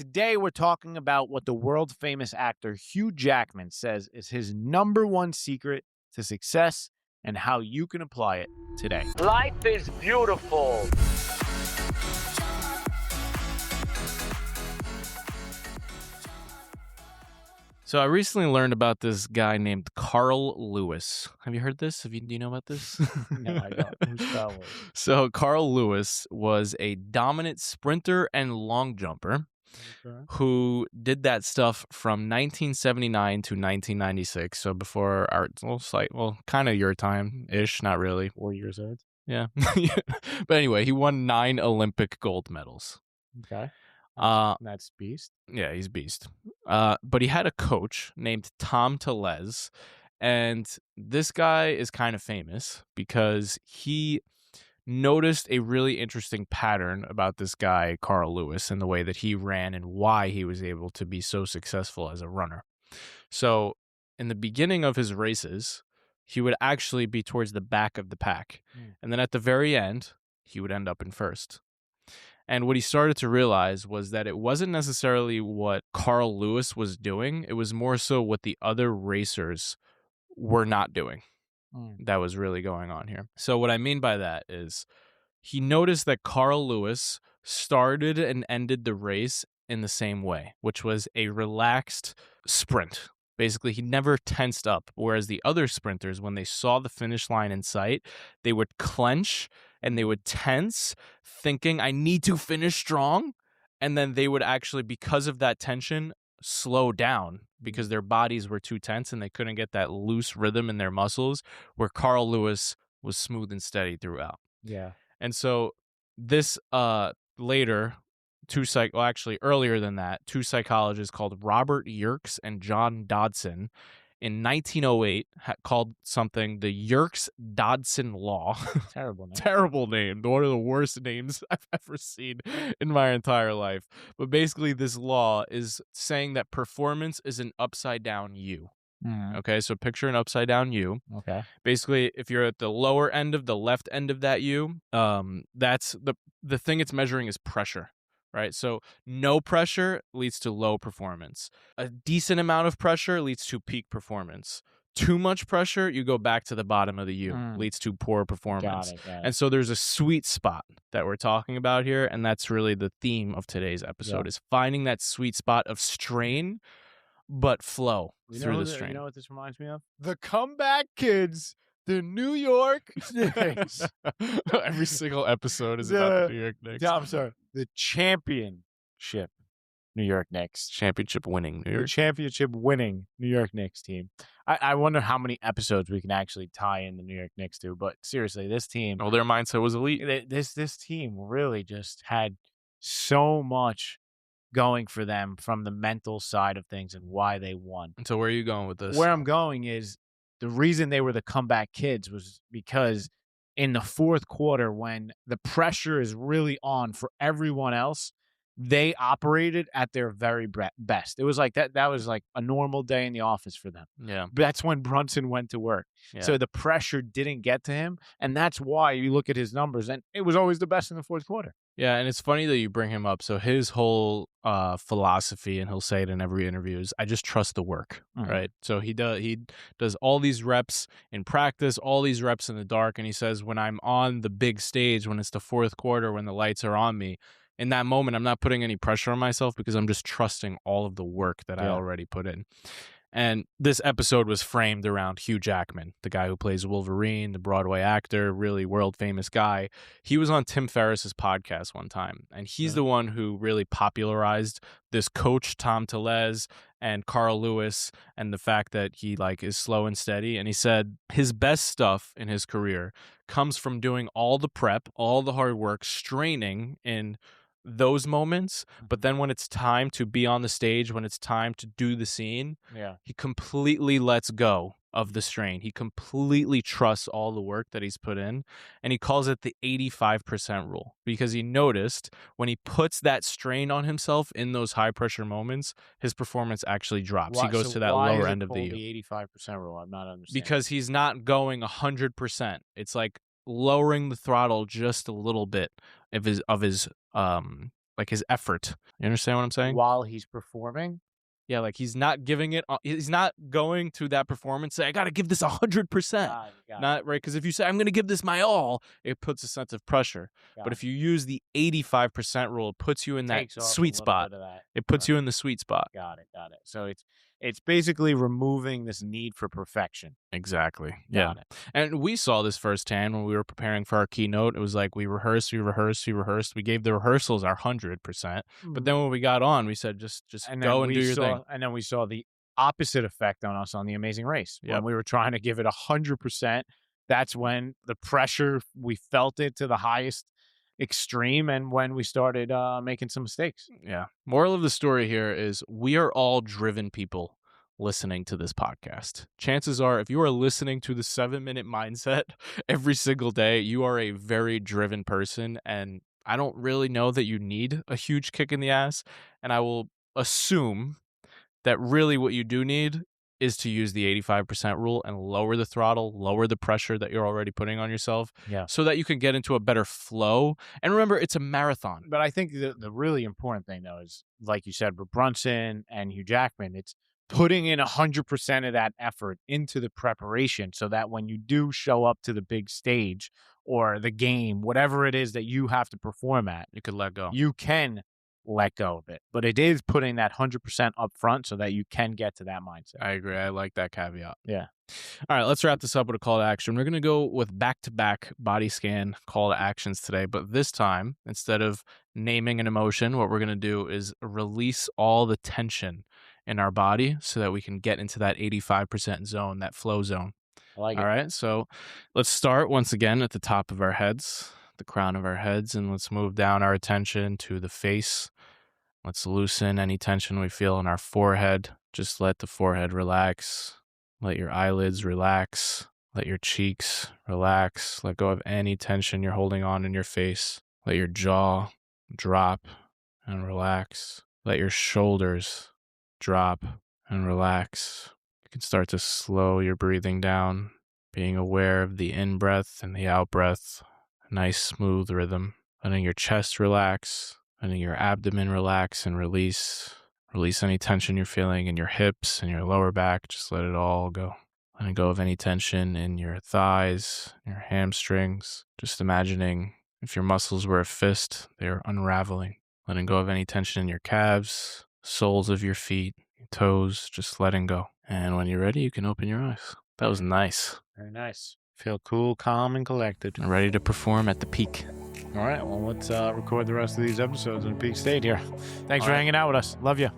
Today, we're talking about what the world-famous actor Hugh Jackman says is his #1 secret to success and how you can apply it today. Life is beautiful. So I recently learned about this guy named Carl Lewis. Have you heard this? Do you know about this? No, I don't. Who's Carl Lewis? So Carl Lewis was a dominant sprinter and long jumper who did that stuff from 1979 to 1996. So before our kind of your time-ish, not really. 4 years old. Yeah. But anyway, he won 9 Olympic gold medals. Okay. That's beast. Yeah, he's beast. But he had a coach named Tom Tellez, and this guy is kind of famous because he noticed a really interesting pattern about this guy, Carl Lewis, and the way that he ran and why he was able to be so successful as a runner. So in the beginning of his races, he would actually be towards the back of the pack. And then at the very end, he would end up in first. And what he started to realize was that it wasn't necessarily what Carl Lewis was doing. It was more so what the other racers were not doing that was really going on here. So what I mean by that is he noticed that Carl Lewis started and ended the race in the same way, which was a relaxed sprint. Basically, he never tensed up, whereas the other sprinters, when they saw the finish line in sight, they would clench and they would tense, thinking, I need to finish strong. And then they would actually, because of that tension, slow down because their bodies were too tense and they couldn't get that loose rhythm in their muscles, where Carl Lewis was smooth and steady throughout. Yeah. And so this later... earlier than that, 2 psychologists called Robert Yerkes and John Dodson in 1908 called something the Yerkes-Dodson Law. Terrible name. Terrible name. One of the worst names I've ever seen in my entire life. But basically, this law is saying that performance is an upside-down U. Okay, so picture an upside-down U. Okay. Basically, if you're at the lower end of the left end of that U, that's the thing it's measuring is pressure. Right. So no pressure leads to low performance. A decent amount of pressure leads to peak performance. Too much pressure, you go back to the bottom of the U, leads to poor performance. Got it. And so there's a sweet spot that we're talking about here. And that's really the theme of today's episode is finding that sweet spot of strain, but flow through the strain. You know what this reminds me of? The Comeback Kids. The New York Knicks. Every single episode is about the New York Knicks. Yeah, I'm sorry. The championship New York Knicks. Championship winning New York. The championship winning New York Knicks team. I wonder how many episodes we can actually tie in the New York Knicks to. But seriously, this team. Oh, their mindset was elite. This team really just had so much going for them from the mental side of things and why they won. And so where are you going with this? Where I'm going is the reason they were the comeback kids was because in the fourth quarter, when the pressure is really on for everyone else, they operated at their very best. It was like that was like a normal day in the office for them. Yeah. That's when Brunson went to work. Yeah. So the pressure didn't get to him, and that's why you look at his numbers, and it was always the best in the fourth quarter. Yeah, and it's funny that you bring him up. So his whole philosophy, and he'll say it in every interview, is I just trust the work, right? So he does all these reps in practice, all these reps in the dark, and he says when I'm on the big stage, when it's the fourth quarter, when the lights are on me, in that moment, I'm not putting any pressure on myself because I'm just trusting all of the work that I already put in. And this episode was framed around Hugh Jackman, the guy who plays Wolverine, the Broadway actor, really world-famous guy. He was on Tim Ferriss's podcast one time, and he's the one who really popularized this coach, Tom Tellez, and Carl Lewis, and the fact that he is slow and steady. And he said his best stuff in his career comes from doing all the prep, all the hard work, straining in those moments, but then when it's time to be on the stage, when it's time to do the scene, he completely lets go of the strain. He completely trusts all the work that he's put in, and he calls it the 85% rule because he noticed when he puts that strain on himself in those high pressure moments, his performance actually drops. He goes to that lower end of the 85% rule. I'm not understanding. Because he's not going 100%. It's like lowering the throttle just a little bit of his like his effort. You understand what I'm saying? while he's performing. Yeah, like he's not giving it. He's not going to that performance. Say, I got to give this 100%. Got Not right, because if you say I'm going to give this my all, it puts a sense of pressure. But if you use the 85% rule, it puts you in that takes off a sweet little spot. bit of that. It puts you in the sweet spot. Got it. So it's basically removing this need for perfection. Exactly. Got Yeah. it. And we saw this firsthand when we were preparing for our keynote. It was like we rehearsed. We gave the rehearsals our 100%. But then when we got on, we said, just And go then and do your thing. And then we saw the opposite effect on us on The Amazing Race. Yep. When we were trying to give it 100%, that's when the pressure, we felt it to the highest extreme, and when we started making some mistakes. Yeah. Moral of the story here is we are all driven people listening to this podcast. Chances are, if you are listening to the 7-minute mindset every single day, you are a very driven person. And I don't really know that you need a huge kick in the ass. And I will assume that really what you do need is to use the 85% rule and lower the throttle, lower the pressure that you're already putting on yourself, so that you can get into a better flow. And remember, it's a marathon. But I think the really important thing, though, is, like you said, with Brunson and Hugh Jackman, it's putting in 100% of that effort into the preparation, so that when you do show up to the big stage or the game, whatever it is that you have to perform at, You could let go. you can let go of it. But it is putting that 100% up front so that you can get to that mindset. I agree. I like that caveat. Yeah. All right, let's wrap this up with a call to action. We're going to go with back-to-back body scan call to actions today, but this time, instead of naming an emotion, what we're going to do is release all the tension in our body so that we can get into that 85% zone, that flow zone. I like it. All right, so let's start once again at the top of our heads, the crown of our heads, and let's move down our attention to the face. Let's loosen any tension we feel in our forehead. Just let the forehead relax. Let your eyelids relax. Let your cheeks relax. Let go of any tension you're holding on in your face. Let your jaw drop and relax. Let your shoulders drop and relax. You can start to slow your breathing down, being aware of the in-breath and the out-breath. A nice smooth rhythm. Letting your chest relax. Letting your abdomen relax and release. Release any tension you're feeling in your hips and your lower back. Just let it all go. Letting go of any tension in your thighs, your hamstrings. Just imagining if your muscles were a fist, they are unraveling. Letting go of any tension in your calves, soles of your feet, your toes, just letting go. And when you're ready, you can open your eyes. That was nice. Very nice. Feel cool, calm, and collected. And ready to perform at the peak. All right. Well, let's record the rest of these episodes in peak state here. Thanks for right. hanging out with us. Love you.